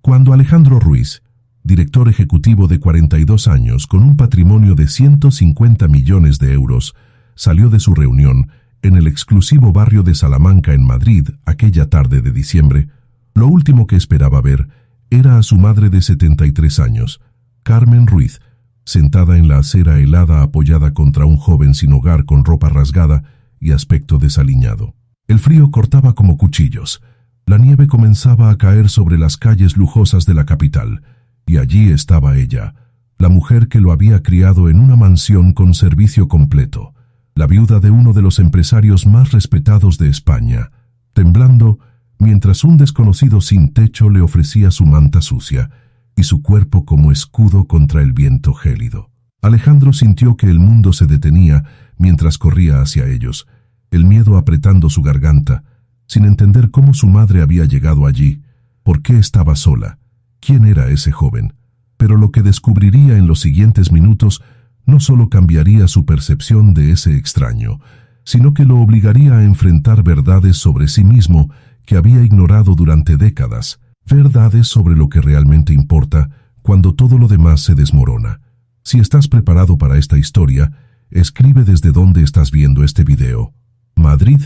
Cuando Alejandro Ruiz, director ejecutivo de 42 años con un patrimonio de 150 millones de euros, salió de su reunión en el exclusivo barrio de Salamanca en Madrid aquella tarde de diciembre, lo último que esperaba ver era a su madre de 73 años, Carmen Ruiz, sentada en la acera helada apoyada contra un joven sin hogar con ropa rasgada y aspecto desaliñado. El frío cortaba como cuchillos. La nieve comenzaba a caer sobre las calles lujosas de la capital, y allí estaba ella, la mujer que lo había criado en una mansión con servicio completo, la viuda de uno de los empresarios más respetados de España, temblando mientras un desconocido sin techo le ofrecía su manta sucia y su cuerpo como escudo contra el viento gélido. Alejandro sintió que el mundo se detenía mientras corría hacia ellos, el miedo apretando su garganta, sin entender cómo su madre había llegado allí, por qué estaba sola, quién era ese joven. Pero lo que descubriría en los siguientes minutos no solo cambiaría su percepción de ese extraño, sino que lo obligaría a enfrentar verdades sobre sí mismo que había ignorado durante décadas, verdades sobre lo que realmente importa cuando todo lo demás se desmorona. Si estás preparado para esta historia, escribe desde dónde estás viendo este video. Madrid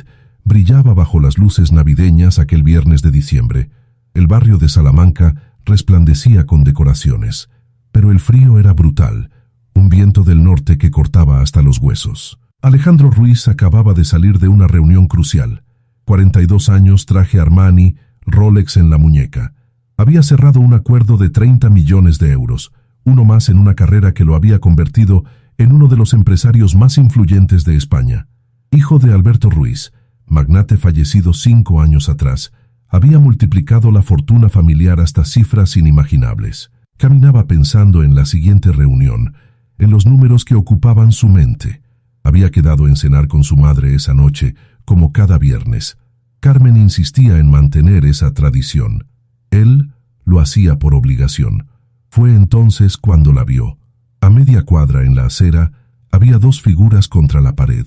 brillaba bajo las luces navideñas aquel viernes de diciembre. El barrio de Salamanca resplandecía con decoraciones, pero el frío era brutal, un viento del norte que cortaba hasta los huesos. Alejandro Ruiz acababa de salir de una reunión crucial. 42 años, traje Armani, Rolex en la muñeca. Había cerrado un acuerdo de 30 millones de euros, uno más en una carrera que lo había convertido en uno de los empresarios más influyentes de España. Hijo de Alberto Ruiz, magnate fallecido 5 años atrás, había multiplicado la fortuna familiar hasta cifras inimaginables. Caminaba pensando en la siguiente reunión, en los números que ocupaban su mente. Había quedado en cenar con su madre esa noche, como cada viernes. Carmen insistía en mantener esa tradición. Él lo hacía por obligación. Fue entonces cuando la vio. A media cuadra en la acera había dos figuras contra la pared.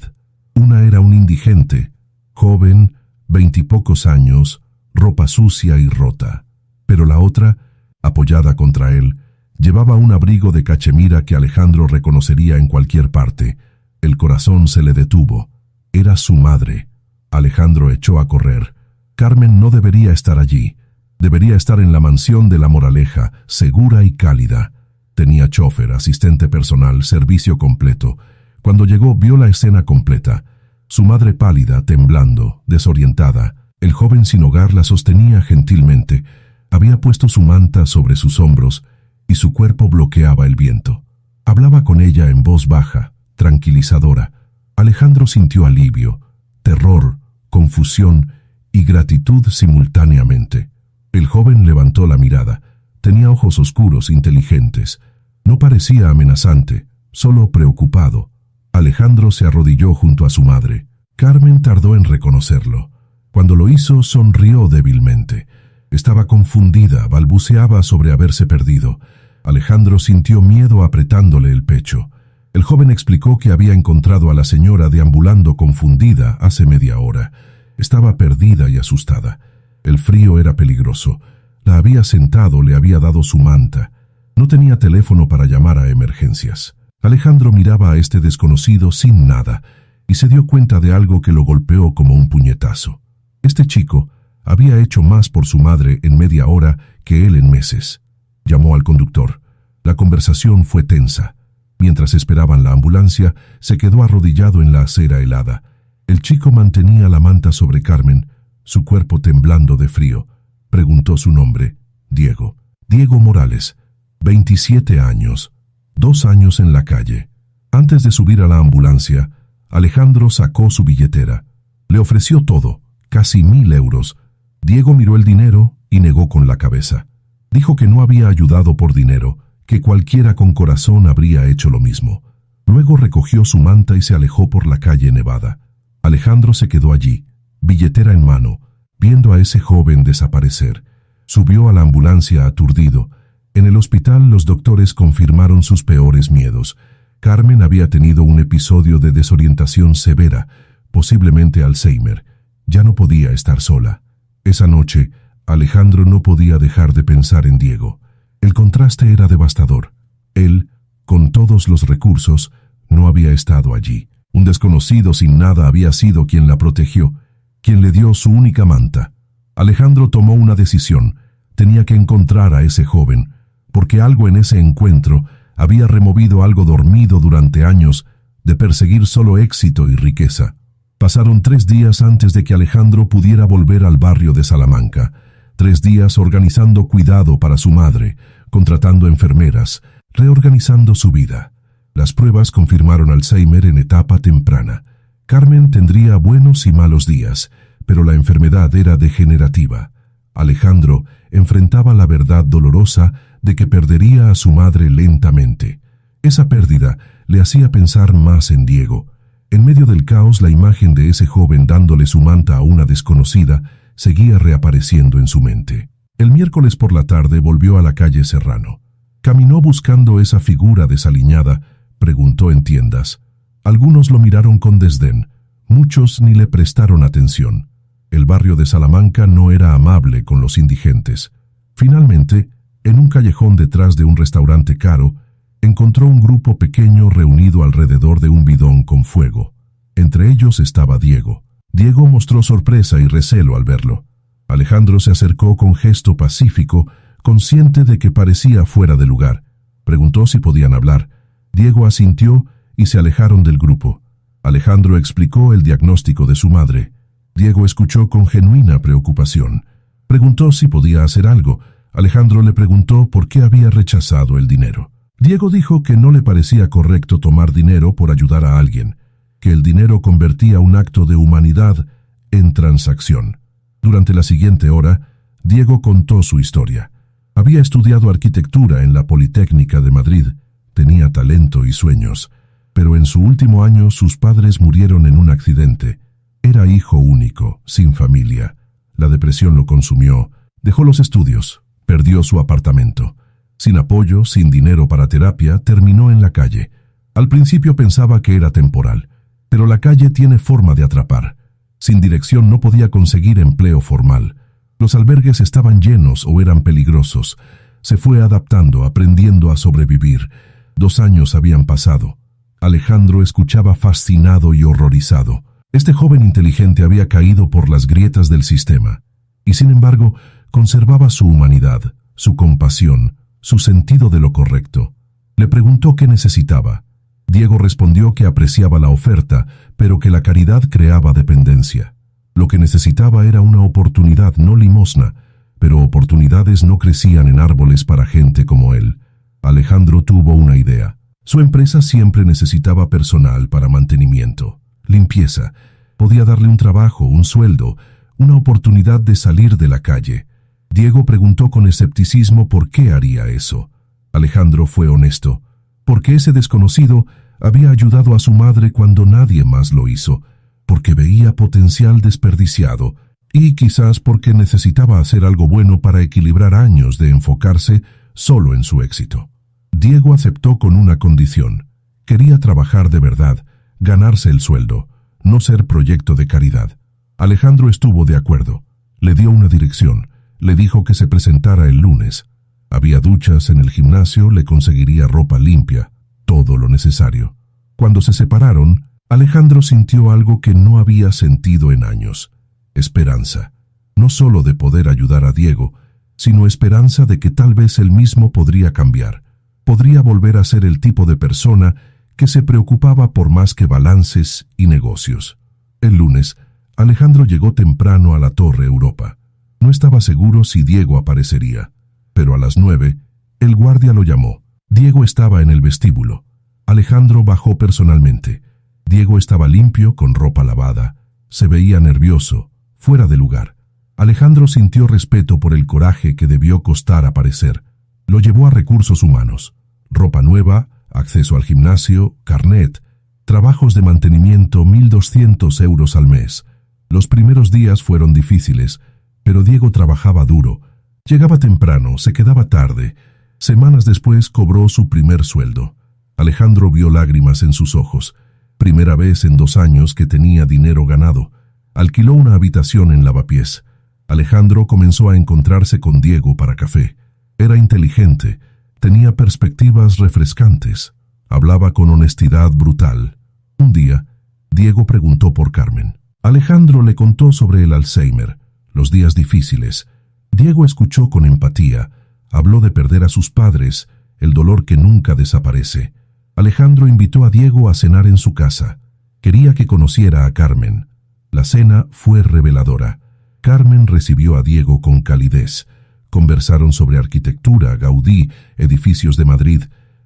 Una era un indigente, joven, 20 y pocos años, ropa sucia y rota. Pero la otra, apoyada contra él, llevaba un abrigo de cachemira que Alejandro reconocería en cualquier parte. El corazón se le detuvo. Era su madre. Alejandro echó a correr. Carmen no debería estar allí. Debería estar en la mansión de La Moraleja, segura y cálida. Tenía chofer, asistente personal, servicio completo. Cuando llegó, vio la escena completa. Su madre pálida, temblando, desorientada. El joven sin hogar la sostenía gentilmente. Había puesto su manta sobre sus hombros y su cuerpo bloqueaba el viento. Hablaba con ella en voz baja, tranquilizadora. Alejandro sintió alivio, terror, confusión y gratitud simultáneamente. El joven levantó la mirada. Tenía ojos oscuros, inteligentes. No parecía amenazante, solo preocupado. Alejandro se arrodilló junto a su madre. Carmen tardó en reconocerlo. Cuando lo hizo, sonrió débilmente. Estaba confundida, balbuceaba sobre haberse perdido. Alejandro sintió miedo apretándole el pecho. El joven explicó que había encontrado a la señora deambulando confundida hace media hora. Estaba perdida y asustada. El frío era peligroso. La había sentado, le había dado su manta. No tenía teléfono para llamar a emergencias. Alejandro miraba a este desconocido sin nada y se dio cuenta de algo que lo golpeó como un puñetazo. Este chico había hecho más por su madre en media hora que él en meses. Llamó al conductor. La conversación fue tensa. Mientras esperaban la ambulancia, se quedó arrodillado en la acera helada. El chico mantenía la manta sobre Carmen, su cuerpo temblando de frío. Preguntó su nombre. Diego. Diego Morales. 27 años. 2 años en la calle. Antes de subir a la ambulancia, Alejandro sacó su billetera. Le ofreció todo, casi 1.000 euros. Diego miró el dinero y negó con la cabeza. Dijo que no había ayudado por dinero, que cualquiera con corazón habría hecho lo mismo. Luego recogió su manta y se alejó por la calle nevada. Alejandro se quedó allí, billetera en mano, viendo a ese joven desaparecer. Subió a la ambulancia aturdido. En el hospital los doctores confirmaron sus peores miedos. Carmen había tenido un episodio de desorientación severa, posiblemente Alzheimer. Ya no podía estar sola. Esa noche, Alejandro no podía dejar de pensar en Diego. El contraste era devastador. Él, con todos los recursos, no había estado allí. Un desconocido sin nada había sido quien la protegió, quien le dio su única manta. Alejandro tomó una decisión. Tenía que encontrar a ese joven, porque algo en ese encuentro había removido algo dormido durante años de perseguir solo éxito y riqueza. Pasaron 3 días antes de que Alejandro pudiera volver al barrio de Salamanca. 3 días organizando cuidado para su madre, contratando enfermeras, reorganizando su vida. Las pruebas confirmaron Alzheimer en etapa temprana. Carmen tendría buenos y malos días, pero la enfermedad era degenerativa. Alejandro enfrentaba la verdad dolorosa de que perdería a su madre lentamente. Esa pérdida le hacía pensar más en Diego. En medio del caos, la imagen de ese joven dándole su manta a una desconocida seguía reapareciendo en su mente. El miércoles por la tarde volvió a la calle Serrano. Caminó buscando esa figura desaliñada, preguntó en tiendas. Algunos lo miraron con desdén, muchos ni le prestaron atención. El barrio de Salamanca no era amable con los indigentes. Finalmente, en un callejón detrás de un restaurante caro, encontró un grupo pequeño reunido alrededor de un bidón con fuego. Entre ellos estaba Diego. Diego mostró sorpresa y recelo al verlo. Alejandro se acercó con gesto pacífico, consciente de que parecía fuera de lugar. Preguntó si podían hablar. Diego asintió y se alejaron del grupo. Alejandro explicó el diagnóstico de su madre. Diego escuchó con genuina preocupación. Preguntó si podía hacer algo. Alejandro le preguntó por qué había rechazado el dinero. Diego dijo que no le parecía correcto tomar dinero por ayudar a alguien, que el dinero convertía un acto de humanidad en transacción. Durante la siguiente hora, Diego contó su historia. Había estudiado arquitectura en la Politécnica de Madrid, tenía talento y sueños, pero en su último año sus padres murieron en un accidente. Era hijo único, sin familia. La depresión lo consumió, dejó los estudios, perdió su apartamento. Sin apoyo, sin dinero para terapia, terminó en la calle. Al principio pensaba que era temporal, pero la calle tiene forma de atrapar. Sin dirección no podía conseguir empleo formal. Los albergues estaban llenos o eran peligrosos. Se fue adaptando, aprendiendo a sobrevivir. 2 años habían pasado. Alejandro escuchaba fascinado y horrorizado. Este joven inteligente había caído por las grietas del sistema, y sin embargo conservaba su humanidad, su compasión, su sentido de lo correcto. Le preguntó qué necesitaba. Diego respondió que apreciaba la oferta, pero que la caridad creaba dependencia. Lo que necesitaba era una oportunidad, no limosna, pero oportunidades no crecían en árboles para gente como él. Alejandro tuvo una idea. Su empresa siempre necesitaba personal para mantenimiento, limpieza. Podía darle un trabajo, un sueldo, una oportunidad de salir de la calle. Diego preguntó con escepticismo por qué haría eso. Alejandro fue honesto. Porque ese desconocido había ayudado a su madre cuando nadie más lo hizo, porque veía potencial desperdiciado y quizás porque necesitaba hacer algo bueno para equilibrar años de enfocarse solo en su éxito. Diego aceptó con una condición. Quería trabajar de verdad, ganarse el sueldo, no ser proyecto de caridad. Alejandro estuvo de acuerdo. Le dio una dirección. Le dijo que se presentara el lunes. Había duchas en el gimnasio, le conseguiría ropa limpia, todo lo necesario. Cuando se separaron, Alejandro sintió algo que no había sentido en años. Esperanza. No solo de poder ayudar a Diego, sino esperanza de que tal vez él mismo podría cambiar. Podría volver a ser el tipo de persona que se preocupaba por más que balances y negocios. El lunes, Alejandro llegó temprano a la Torre Europa. No estaba seguro si Diego aparecería, pero a las 9, el guardia lo llamó. Diego estaba en el vestíbulo. Alejandro bajó personalmente. Diego estaba limpio, con ropa lavada. Se veía nervioso, fuera de lugar. Alejandro sintió respeto por el coraje que debió costar aparecer. Lo llevó a recursos humanos. Ropa nueva, acceso al gimnasio, carnet, trabajos de mantenimiento, 1.200 euros al mes. Los primeros días fueron difíciles, pero Diego trabajaba duro. Llegaba temprano, se quedaba tarde. Semanas después cobró su primer sueldo. Alejandro vio lágrimas en sus ojos. Primera vez en 2 años que tenía dinero ganado. Alquiló una habitación en Lavapiés. Alejandro comenzó a encontrarse con Diego para café. Era inteligente, tenía perspectivas refrescantes, hablaba con honestidad brutal. Un día, Diego preguntó por Carmen. Alejandro le contó sobre el Alzheimer, los días difíciles. Diego escuchó con empatía, habló de perder a sus padres, el dolor que nunca desaparece. Alejandro invitó a Diego a cenar en su casa. Quería que conociera a Carmen. La cena fue reveladora. Carmen recibió a Diego con calidez. Conversaron sobre arquitectura, Gaudí, edificios de Madrid.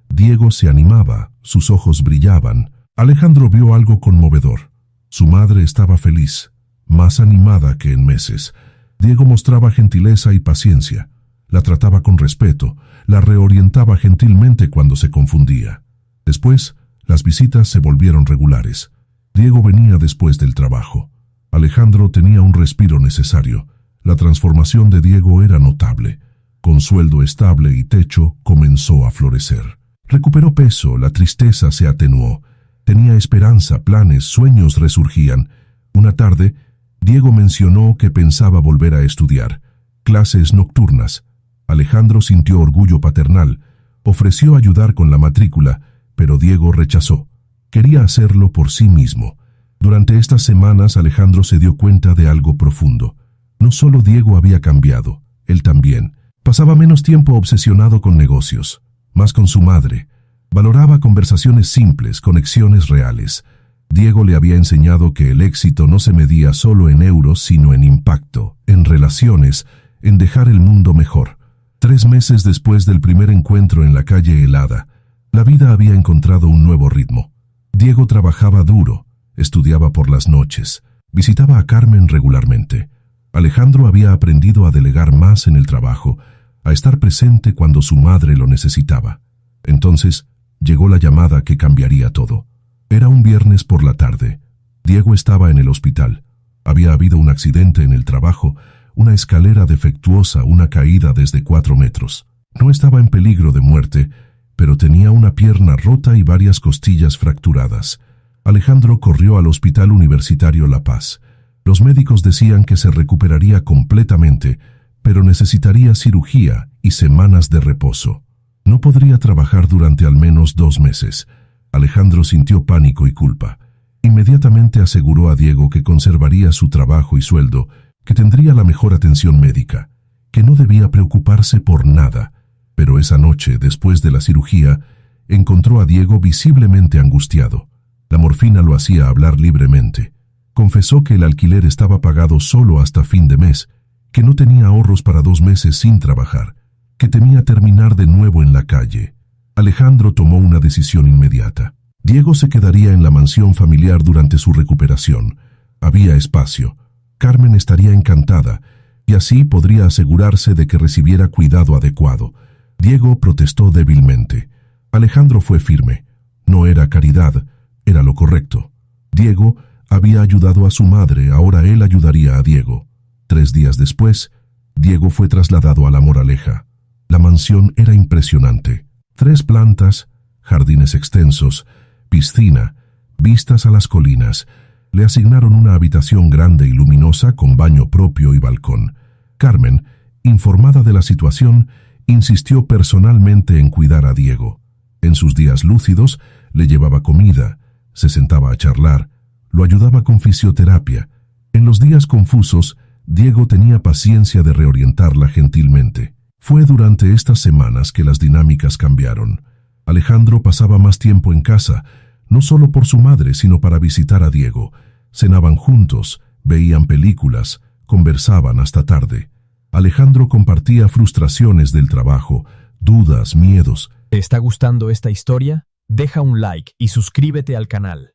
Diego se animaba, sus ojos brillaban. Alejandro vio algo conmovedor. Su madre estaba feliz, más animada que en meses. Diego mostraba gentileza y paciencia. La trataba con respeto, la reorientaba gentilmente cuando se confundía. Después, las visitas se volvieron regulares. Diego venía después del trabajo. Alejandro tenía un respiro necesario. La transformación de Diego era notable. Con sueldo estable y techo, comenzó a florecer. Recuperó peso, la tristeza se atenuó. Tenía esperanza, planes, sueños resurgían. Una tarde, Diego mencionó que pensaba volver a estudiar. Clases nocturnas. Alejandro sintió orgullo paternal. Ofreció ayudar con la matrícula, pero Diego rechazó. Quería hacerlo por sí mismo. Durante estas semanas Alejandro se dio cuenta de algo profundo. No solo Diego había cambiado, él también. Pasaba menos tiempo obsesionado con negocios, más con su madre. Valoraba conversaciones simples, conexiones reales. Diego le había enseñado que el éxito no se medía solo en euros, sino en impacto, en relaciones, en dejar el mundo mejor. 3 meses después del primer encuentro en la calle helada, la vida había encontrado un nuevo ritmo. Diego trabajaba duro, estudiaba por las noches, visitaba a Carmen regularmente. Alejandro había aprendido a delegar más en el trabajo, a estar presente cuando su madre lo necesitaba. Entonces, llegó la llamada que cambiaría todo. Era un viernes por la tarde. Diego estaba en el hospital. Había habido un accidente en el trabajo, una escalera defectuosa, una caída desde 4 metros. No estaba en peligro de muerte, pero tenía una pierna rota y varias costillas fracturadas. Alejandro corrió al Hospital Universitario La Paz. Los médicos decían que se recuperaría completamente, pero necesitaría cirugía y semanas de reposo. No podría trabajar durante al menos 2 meses. Alejandro sintió pánico y culpa. Inmediatamente aseguró a Diego que conservaría su trabajo y sueldo, que tendría la mejor atención médica, que no debía preocuparse por nada. Pero esa noche, después de la cirugía, encontró a Diego visiblemente angustiado. La morfina lo hacía hablar libremente. Confesó que el alquiler estaba pagado solo hasta fin de mes, que no tenía ahorros para 2 meses sin trabajar, que temía terminar de nuevo en la calle. Alejandro tomó una decisión inmediata. Diego se quedaría en la mansión familiar durante su recuperación. Había espacio. Carmen estaría encantada, y así podría asegurarse de que recibiera cuidado adecuado. Diego protestó débilmente. Alejandro fue firme. No era caridad, era lo correcto. Diego había ayudado a su madre, ahora él ayudaría a Diego. 3 días después, Diego fue trasladado a La Moraleja. La mansión era impresionante. 3 plantas, jardines extensos, piscina, vistas a las colinas. Le asignaron una habitación grande y luminosa con baño propio y balcón. Carmen, informada de la situación, insistió personalmente en cuidar a Diego. En sus días lúcidos, le llevaba comida, se sentaba a charlar, lo ayudaba con fisioterapia. En los días confusos, Diego tenía paciencia de reorientarla gentilmente. Fue durante estas semanas que las dinámicas cambiaron. Alejandro pasaba más tiempo en casa, no solo por su madre, sino para visitar a Diego. Cenaban juntos, veían películas, conversaban hasta tarde. Alejandro compartía frustraciones del trabajo, dudas, miedos. ¿Te está gustando esta historia? Deja un like y suscríbete al canal.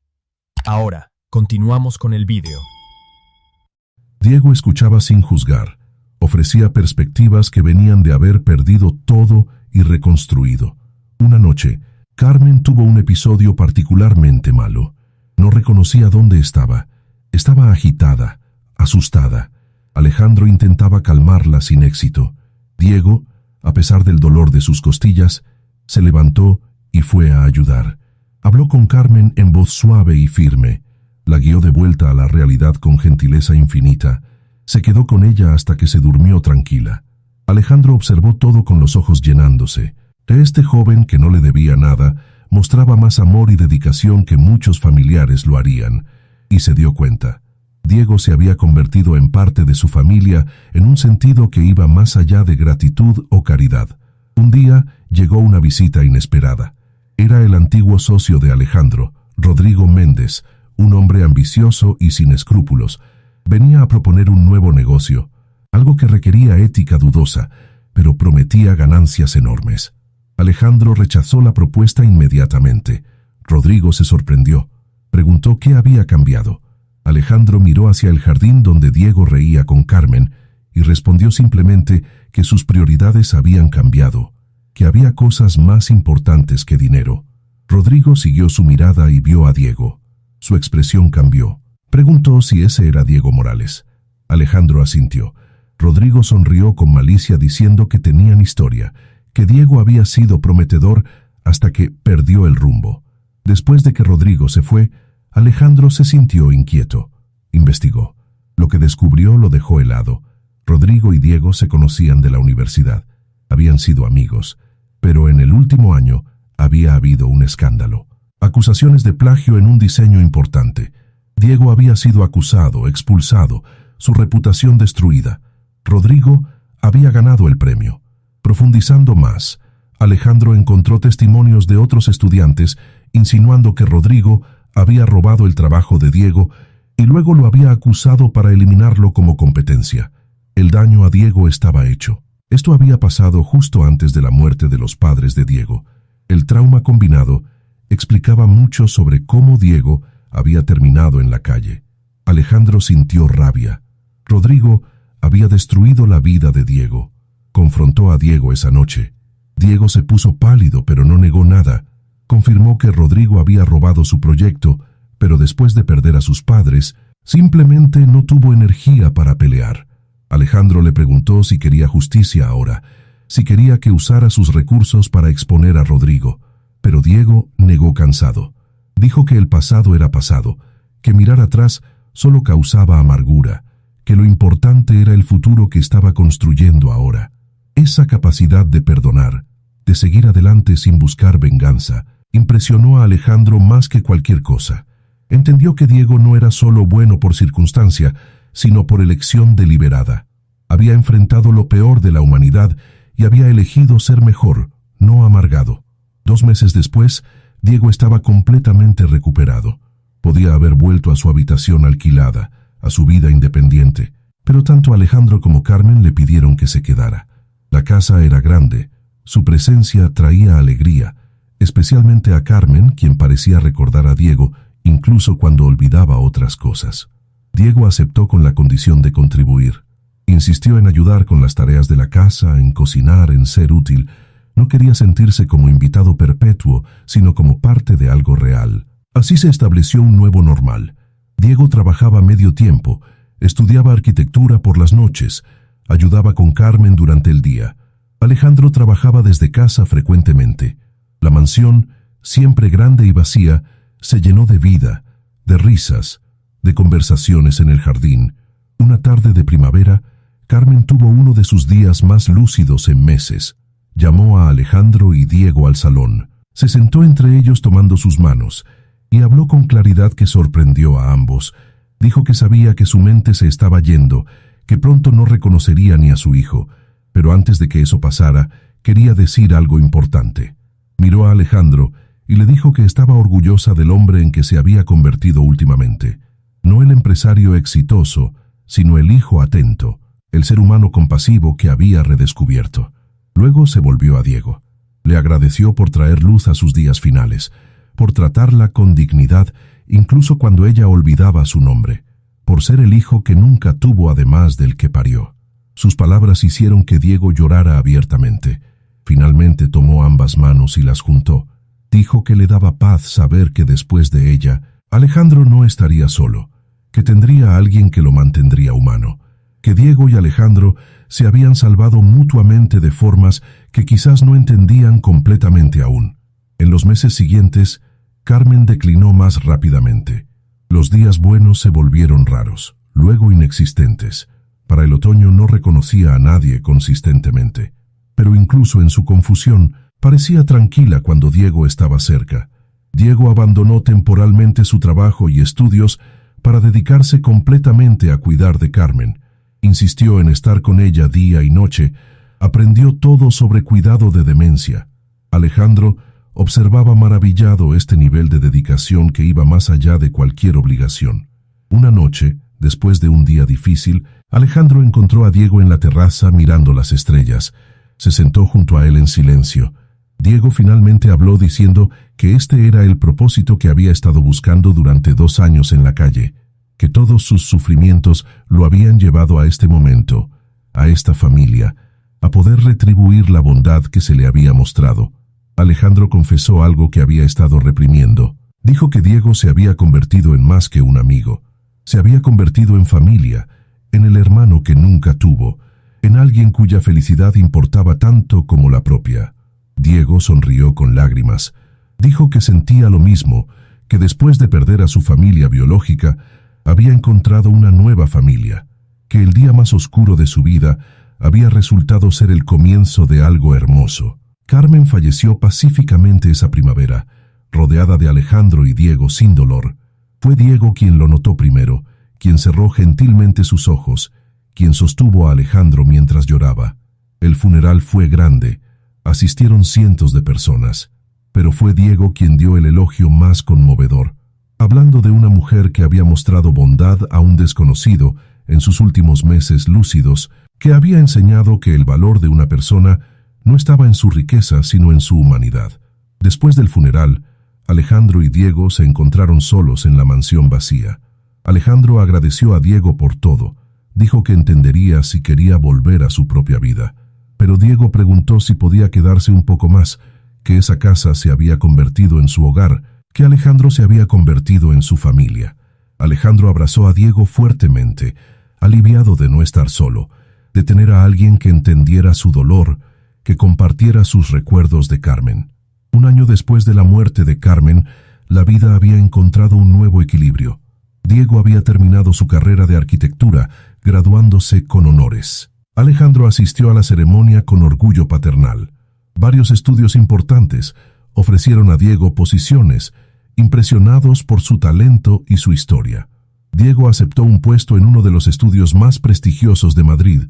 Ahora, continuamos con el vídeo. Diego escuchaba sin juzgar. Ofrecía perspectivas que venían de haber perdido todo y reconstruido. Una noche, Carmen tuvo un episodio particularmente malo. No reconocía dónde estaba. Estaba agitada, asustada. Alejandro intentaba calmarla sin éxito. Diego, a pesar del dolor de sus costillas, se levantó y fue a ayudar. Habló con Carmen en voz suave y firme. La guió de vuelta a la realidad con gentileza infinita. Se quedó con ella hasta que se durmió tranquila. Alejandro observó todo con los ojos llenándose. Este joven, que no le debía nada, mostraba más amor y dedicación que muchos familiares lo harían, y se dio cuenta. Diego se había convertido en parte de su familia en un sentido que iba más allá de gratitud o caridad. Un día llegó una visita inesperada. Era el antiguo socio de Alejandro, Rodrigo Méndez, un hombre ambicioso y sin escrúpulos. Venía a proponer un nuevo negocio, algo que requería ética dudosa, pero prometía ganancias enormes. Alejandro rechazó la propuesta inmediatamente. Rodrigo se sorprendió. Preguntó qué había cambiado. Alejandro miró hacia el jardín donde Diego reía con Carmen y respondió simplemente que sus prioridades habían cambiado, que había cosas más importantes que dinero. Rodrigo siguió su mirada y vio a Diego. Su expresión cambió. Preguntó si ese era Diego Morales. Alejandro asintió. Rodrigo sonrió con malicia diciendo que tenían historia, que Diego había sido prometedor hasta que perdió el rumbo. Después de que Rodrigo se fue, Alejandro se sintió inquieto. Investigó. Lo que descubrió lo dejó helado. Rodrigo y Diego se conocían de la universidad. Habían sido amigos. Pero en el último año había habido un escándalo. Acusaciones de plagio en un diseño importante. Diego había sido acusado, expulsado, su reputación destruida. Rodrigo había ganado el premio. Profundizando más, Alejandro encontró testimonios de otros estudiantes insinuando que Rodrigo había robado el trabajo de Diego y luego lo había acusado para eliminarlo como competencia. El daño a Diego estaba hecho. Esto había pasado justo antes de la muerte de los padres de Diego. El trauma combinado explicaba mucho sobre cómo Diego había terminado en la calle. Alejandro sintió rabia. Rodrigo había destruido la vida de Diego. Confrontó a Diego esa noche. Diego se puso pálido, pero no negó nada. Confirmó que Rodrigo había robado su proyecto, pero después de perder a sus padres, simplemente no tuvo energía para pelear. Alejandro le preguntó si quería justicia ahora, si quería que usara sus recursos para exponer a Rodrigo, pero Diego negó cansado. Dijo que el pasado era pasado, que mirar atrás solo causaba amargura, que lo importante era el futuro que estaba construyendo ahora. Esa capacidad de perdonar, de seguir adelante sin buscar venganza, impresionó a Alejandro más que cualquier cosa. Entendió que Diego no era solo bueno por circunstancia, sino por elección deliberada. Había enfrentado lo peor de la humanidad y había elegido ser mejor, no amargado. 2 meses después, Diego estaba completamente recuperado. Podía haber vuelto a su habitación alquilada, a su vida independiente, pero tanto Alejandro como Carmen le pidieron que se quedara. La casa era grande, su presencia traía alegría, especialmente a Carmen, quien parecía recordar a Diego, incluso cuando olvidaba otras cosas. Diego aceptó con la condición de contribuir. Insistió en ayudar con las tareas de la casa, en cocinar, en ser útil. No quería sentirse como invitado perpetuo, sino como parte de algo real. Así se estableció un nuevo normal. Diego trabajaba medio tiempo, estudiaba arquitectura por las noches, ayudaba con Carmen durante el día. Alejandro trabajaba desde casa frecuentemente. La mansión, siempre grande y vacía, se llenó de vida, de risas, de conversaciones en el jardín. Una tarde de primavera, Carmen tuvo uno de sus días más lúcidos en meses. Llamó a Alejandro y Diego al salón. Se sentó entre ellos tomando sus manos y habló con claridad que sorprendió a ambos. Dijo que sabía que su mente se estaba yendo, que pronto no reconocería ni a su hijo, pero antes de que eso pasara, quería decir algo importante. Miró a Alejandro y le dijo que estaba orgullosa del hombre en que se había convertido últimamente. No el empresario exitoso, sino el hijo atento, el ser humano compasivo que había redescubierto. Luego se volvió a Diego. Le agradeció por traer luz a sus días finales, por tratarla con dignidad incluso cuando ella olvidaba su nombre, por ser el hijo que nunca tuvo además del que parió. Sus palabras hicieron que Diego llorara abiertamente. Finalmente tomó ambas manos y las juntó. Dijo que le daba paz saber que después de ella, Alejandro no estaría solo, que tendría a alguien que lo mantendría humano, que Diego y Alejandro se habían salvado mutuamente de formas que quizás no entendían completamente aún. En los meses siguientes, Carmen declinó más rápidamente. Los días buenos se volvieron raros, luego inexistentes. Para el otoño no reconocía a nadie consistentemente, pero incluso en su confusión parecía tranquila cuando Diego estaba cerca. Diego abandonó temporalmente su trabajo y estudios para dedicarse completamente a cuidar de Carmen. Insistió en estar con ella día y noche. Aprendió todo sobre cuidado de demencia. Alejandro observaba maravillado este nivel de dedicación que iba más allá de cualquier obligación. Una noche, después de un día difícil, Alejandro encontró a Diego en la terraza mirando las estrellas. Se sentó junto a él en silencio. Diego finalmente habló diciendo que este era el propósito que había estado buscando durante 2 años en la calle, que todos sus sufrimientos lo habían llevado a este momento, a esta familia, a poder retribuir la bondad que se le había mostrado. Alejandro confesó algo que había estado reprimiendo. Dijo que Diego se había convertido en más que un amigo. Se había convertido en familia, en el hermano que nunca tuvo, en alguien cuya felicidad importaba tanto como la propia. Diego sonrió con lágrimas. Dijo que sentía lo mismo, que después de perder a su familia biológica, había encontrado una nueva familia, que el día más oscuro de su vida había resultado ser el comienzo de algo hermoso. Carmen falleció pacíficamente esa primavera, rodeada de Alejandro y Diego sin dolor. Fue Diego quien lo notó primero, quien cerró gentilmente sus ojos, quien sostuvo a Alejandro mientras lloraba. El funeral fue grande. Asistieron cientos de personas, pero fue Diego quien dio el elogio más conmovedor, hablando de una mujer que había mostrado bondad a un desconocido en sus últimos meses lúcidos, que había enseñado que el valor de una persona no estaba en su riqueza sino en su humanidad. Después del funeral, Alejandro y Diego se encontraron solos en la mansión vacía. Alejandro agradeció a Diego por todo, dijo que entendería si quería volver a su propia vida. Pero Diego preguntó si podía quedarse un poco más, que esa casa se había convertido en su hogar, que Alejandro se había convertido en su familia. Alejandro abrazó a Diego fuertemente, aliviado de no estar solo, de tener a alguien que entendiera su dolor, que compartiera sus recuerdos de Carmen. 1 año después de la muerte de Carmen, la vida había encontrado un nuevo equilibrio. Diego había terminado su carrera de arquitectura, graduándose con honores. Alejandro asistió a la ceremonia con orgullo paternal. Varios estudios importantes ofrecieron a Diego posiciones, impresionados por su talento y su historia. Diego aceptó un puesto en uno de los estudios más prestigiosos de Madrid,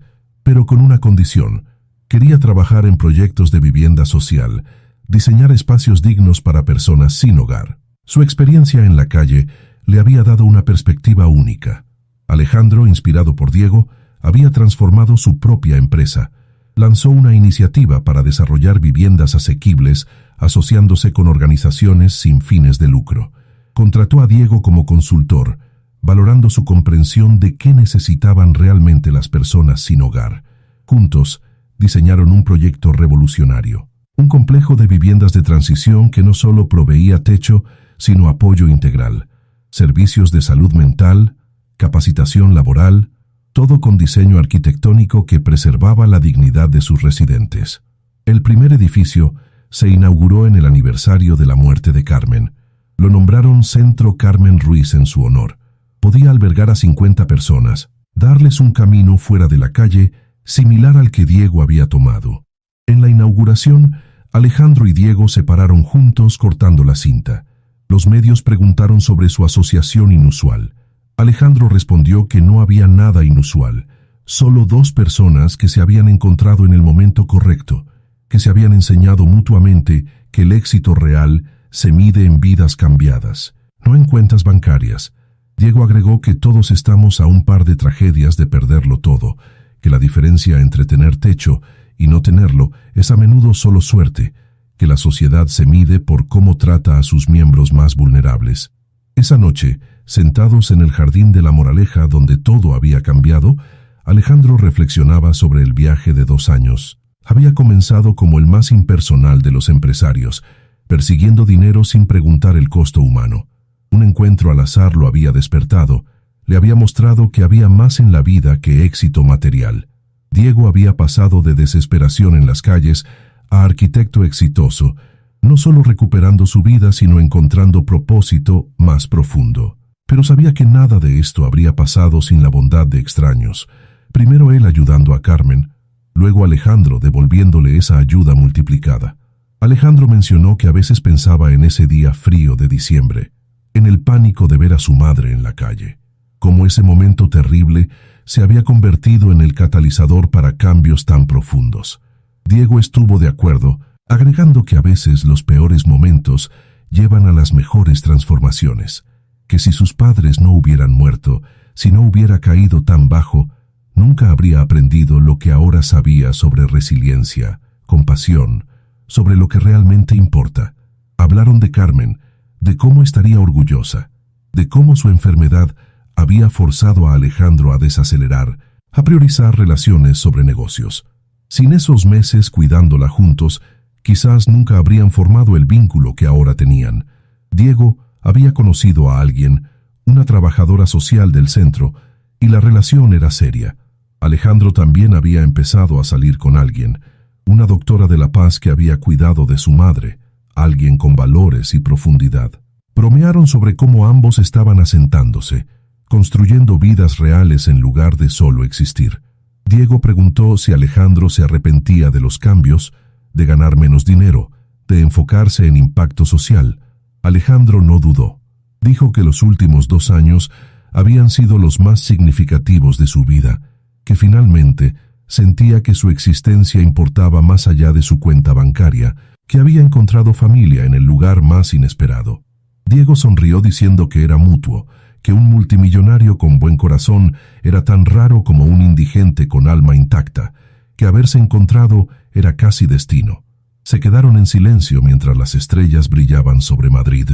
pero con una condición: quería trabajar en proyectos de vivienda social, diseñar espacios dignos para personas sin hogar. Su experiencia en la calle le había dado una perspectiva única. Alejandro, inspirado por Diego, había transformado su propia empresa. Lanzó una iniciativa para desarrollar viviendas asequibles, asociándose con organizaciones sin fines de lucro. Contrató a Diego como consultor, valorando su comprensión de qué necesitaban realmente las personas sin hogar. Juntos, diseñaron un proyecto revolucionario. Un complejo de viviendas de transición que no solo proveía techo, sino apoyo integral, servicios de salud mental, capacitación laboral, todo con diseño arquitectónico que preservaba la dignidad de sus residentes. El primer edificio se inauguró en el aniversario de la muerte de Carmen. Lo nombraron Centro Carmen Ruiz en su honor. Podía albergar a 50 personas, darles un camino fuera de la calle similar al que Diego había tomado. En la inauguración, Alejandro y Diego se pararon juntos cortando la cinta. Los medios preguntaron sobre su asociación inusual. Alejandro respondió que no había nada inusual, solo 2 personas que se habían encontrado en el momento correcto, que se habían enseñado mutuamente que el éxito real se mide en vidas cambiadas, no en cuentas bancarias. Diego agregó que todos estamos a un par de tragedias de perderlo todo, que la diferencia entre tener techo y no tenerlo es a menudo solo suerte, que la sociedad se mide por cómo trata a sus miembros más vulnerables. Esa noche, sentados en el jardín de La Moraleja donde todo había cambiado, Alejandro reflexionaba sobre el viaje de 2 años. Había comenzado como el más impersonal de los empresarios, persiguiendo dinero sin preguntar el costo humano. Un encuentro al azar lo había despertado, le había mostrado que había más en la vida que éxito material. Diego había pasado de desesperación en las calles a arquitecto exitoso, no solo recuperando su vida sino encontrando propósito más profundo. Pero sabía que nada de esto habría pasado sin la bondad de extraños, Primero él ayudando a Carmen, luego Alejandro devolviéndole esa ayuda multiplicada. Alejandro mencionó que a veces pensaba en ese día frío de diciembre, en el pánico de ver a su madre en la calle, cómo ese momento terrible se había convertido en el catalizador para cambios tan profundos. Diego estuvo de acuerdo, agregando que a veces los peores momentos llevan a las mejores transformaciones, que si sus padres no hubieran muerto, si no hubiera caído tan bajo, nunca habría aprendido lo que ahora sabía sobre resiliencia, compasión, sobre lo que realmente importa. Hablaron de Carmen, de cómo estaría orgullosa, de cómo su enfermedad había forzado a Alejandro a desacelerar, a priorizar relaciones sobre negocios. Sin esos meses cuidándola juntos, quizás nunca habrían formado el vínculo que ahora tenían. Diego había conocido a alguien, una trabajadora social del centro, y la relación era seria. Alejandro también había empezado a salir con alguien, una doctora de La Paz que había cuidado de su madre, alguien con valores y profundidad. Bromearon sobre cómo ambos estaban asentándose, construyendo vidas reales en lugar de solo existir. Diego preguntó si Alejandro se arrepentía de los cambios, de ganar menos dinero, de enfocarse en impacto social. Alejandro no dudó. Dijo que los últimos 2 años habían sido los más significativos de su vida, que finalmente sentía que su existencia importaba más allá de su cuenta bancaria, que había encontrado familia en el lugar más inesperado. Diego sonrió diciendo que era mutuo, que un multimillonario con buen corazón era tan raro como un indigente con alma intacta, que haberse encontrado era casi destino. Se quedaron en silencio mientras las estrellas brillaban sobre Madrid.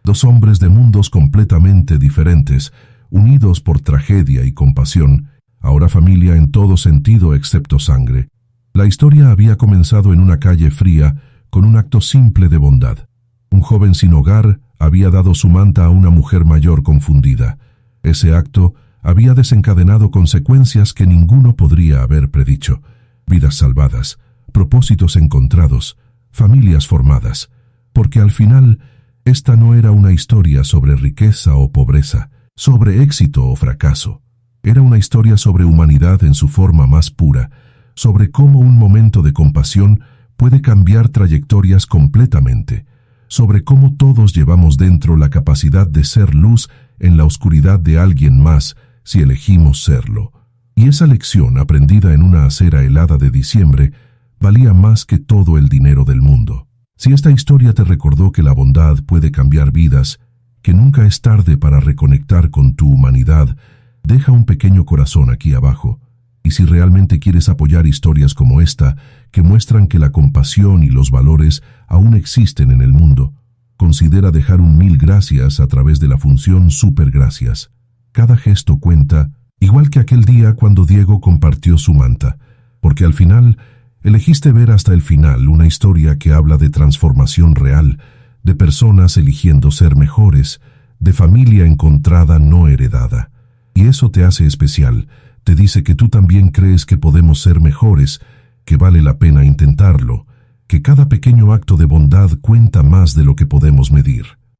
2 hombres de mundos completamente diferentes, unidos por tragedia y compasión, ahora familia en todo sentido excepto sangre. La historia había comenzado en una calle fría, con un acto simple de bondad. Un joven sin hogar había dado su manta a una mujer mayor confundida. Ese acto había desencadenado consecuencias que ninguno podría haber predicho. Vidas salvadas, propósitos encontrados, familias formadas. Porque al final, esta no era una historia sobre riqueza o pobreza, sobre éxito o fracaso. Era una historia sobre humanidad en su forma más pura, sobre cómo un momento de compasión puede cambiar trayectorias completamente, sobre cómo todos llevamos dentro la capacidad de ser luz en la oscuridad de alguien más si elegimos serlo. Y esa lección aprendida en una acera helada de diciembre valía más que todo el dinero del mundo. Si esta historia te recordó que la bondad puede cambiar vidas, que nunca es tarde para reconectar con tu humanidad, deja un pequeño corazón aquí abajo. Y si realmente quieres apoyar historias como esta, que muestran que la compasión y los valores aún existen en el mundo, considera dejar un 1000 gracias a través de la función Super Gracias. Cada gesto cuenta, igual que aquel día cuando Diego compartió su manta, porque al final elegiste ver hasta el final una historia que habla de transformación real, de personas eligiendo ser mejores, de familia encontrada no heredada. Y eso te hace especial. Te dice que tú también crees que podemos ser mejores, que vale la pena intentarlo, que cada pequeño acto de bondad cuenta más de lo que podemos medir.